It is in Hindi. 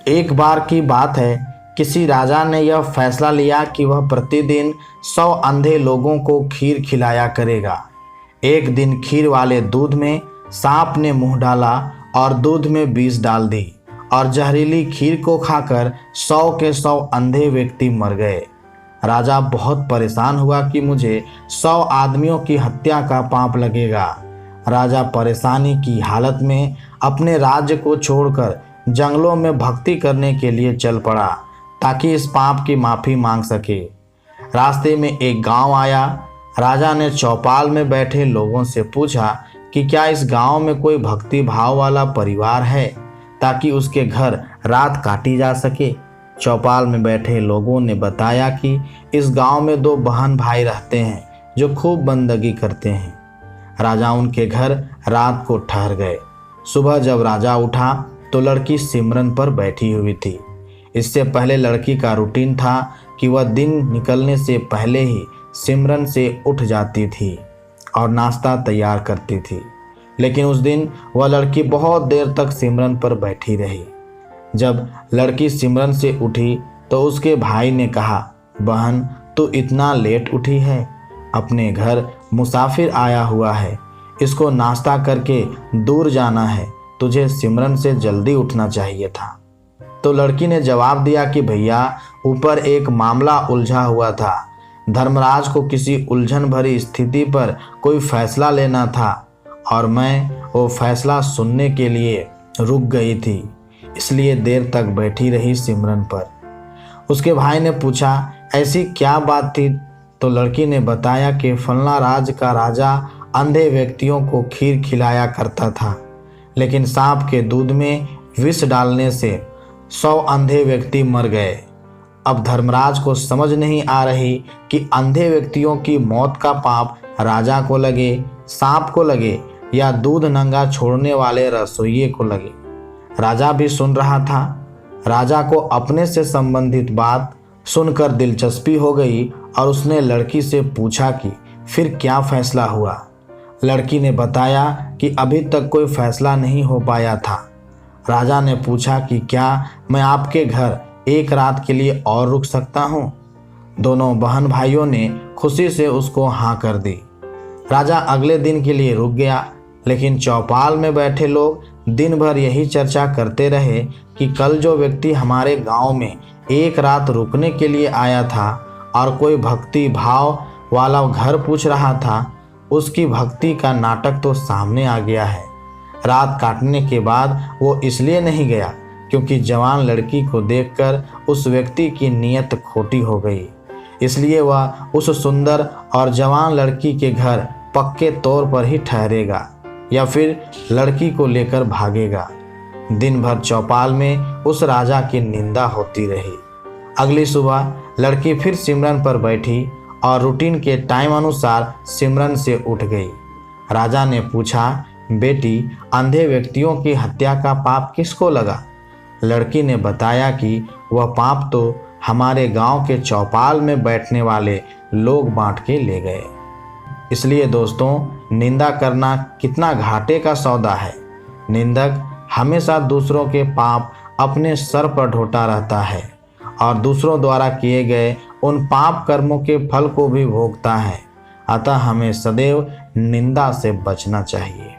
एक बार की बात है, किसी राजा ने यह फैसला लिया कि वह प्रतिदिन 100 अंधे लोगों को खीर खिलाया करेगा। एक दिन खीर वाले दूध में सांप ने मुंह डाला और दूध में विष डाल दी और जहरीली खीर को खाकर 100 के 100 अंधे व्यक्ति मर गए। राजा बहुत परेशान हुआ कि मुझे 100 आदमियों की हत्या का पाप लगेगा। राजा परेशानी की हालत में अपने राज्य को छोड़कर जंगलों में भक्ति करने के लिए चल पड़ा ताकि इस पाप की माफ़ी मांग सके। रास्ते में एक गांव आया। राजा ने चौपाल में बैठे लोगों से पूछा कि क्या इस गांव में कोई भक्ति भाव वाला परिवार है ताकि उसके घर रात काटी जा सके। चौपाल में बैठे लोगों ने बताया कि इस गांव में 2 बहन भाई रहते हैं जो खूब बंदगी करते हैं। राजा उनके घर रात को ठहर गए। सुबह जब राजा उठा तो लड़की सिमरन पर बैठी हुई थी। इससे पहले लड़की का रूटीन था कि वह दिन निकलने से पहले ही सिमरन से उठ जाती थी और नाश्ता तैयार करती थी। लेकिन उस दिन वह लड़की बहुत देर तक सिमरन पर बैठी रही। जब लड़की सिमरन से उठी तो उसके भाई ने कहा, बहन तू इतना लेट उठी है, अपने घर मुसाफिर आया हुआ है, इसको नाश्ता करके दूर जाना है, तुझे सिमरन से जल्दी उठना चाहिए था। तो लड़की ने जवाब दिया कि भैया ऊपर एक मामला उलझा हुआ था, धर्मराज को किसी उलझन भरी स्थिति पर कोई फैसला लेना था और मैं वो फैसला सुनने के लिए रुक गई थी, इसलिए देर तक बैठी रही सिमरन पर। उसके भाई ने पूछा, ऐसी क्या बात थी? तो लड़की ने बताया कि फलना राज का राजा अंधे व्यक्तियों को खीर खिलाया करता था, लेकिन सांप के दूध में विष डालने से 100 अंधे व्यक्ति मर गए। अब धर्मराज को समझ नहीं आ रही कि अंधे व्यक्तियों की मौत का पाप राजा को लगे, सांप को लगे या दूध नंगा छोड़ने वाले रसोइये को लगे। राजा भी सुन रहा था। राजा को अपने से संबंधित बात सुनकर दिलचस्पी हो गई और उसने लड़की से पूछा कि फिर क्या फैसला हुआ। लड़की ने बताया कि अभी तक कोई फैसला नहीं हो पाया था। राजा ने पूछा कि क्या मैं आपके घर एक रात के लिए और रुक सकता हूँ? दोनों बहन भाइयों ने खुशी से उसको हाँ कर दी। राजा अगले दिन के लिए रुक गया, लेकिन चौपाल में बैठे लोग दिन भर यही चर्चा करते रहे कि कल जो व्यक्ति हमारे गांव में एक रात रुकने के लिए आया था और कोई भक्ति भाव वाला घर पूछ रहा था, उसकी भक्ति का नाटक तो सामने आ गया है। रात काटने के बाद वो इसलिए नहीं गया क्योंकि जवान लड़की को देखकर उस व्यक्ति की नीयत खोटी हो गई, इसलिए वह उस सुंदर और जवान लड़की के घर पक्के तौर पर ही ठहरेगा या फिर लड़की को लेकर भागेगा। दिन भर चौपाल में उस राजा की निंदा होती रही। अगली सुबह लड़की फिर सिमरन पर बैठी और रूटीन के टाइम अनुसार सिमरन से उठ गई। राजा ने पूछा, बेटी अंधे व्यक्तियों की हत्या का पाप किसको लगा? लड़की ने बताया कि वह पाप तो हमारे गांव के चौपाल में बैठने वाले लोग बांट के ले गए। इसलिए दोस्तों, निंदा करना कितना घाटे का सौदा है। निंदक हमेशा दूसरों के पाप अपने सर पर ढोता रहता है और दूसरों द्वारा किए गए उन पाप कर्मों के फल को भी भोगता है। अतः हमें सदैव निंदा से बचना चाहिए।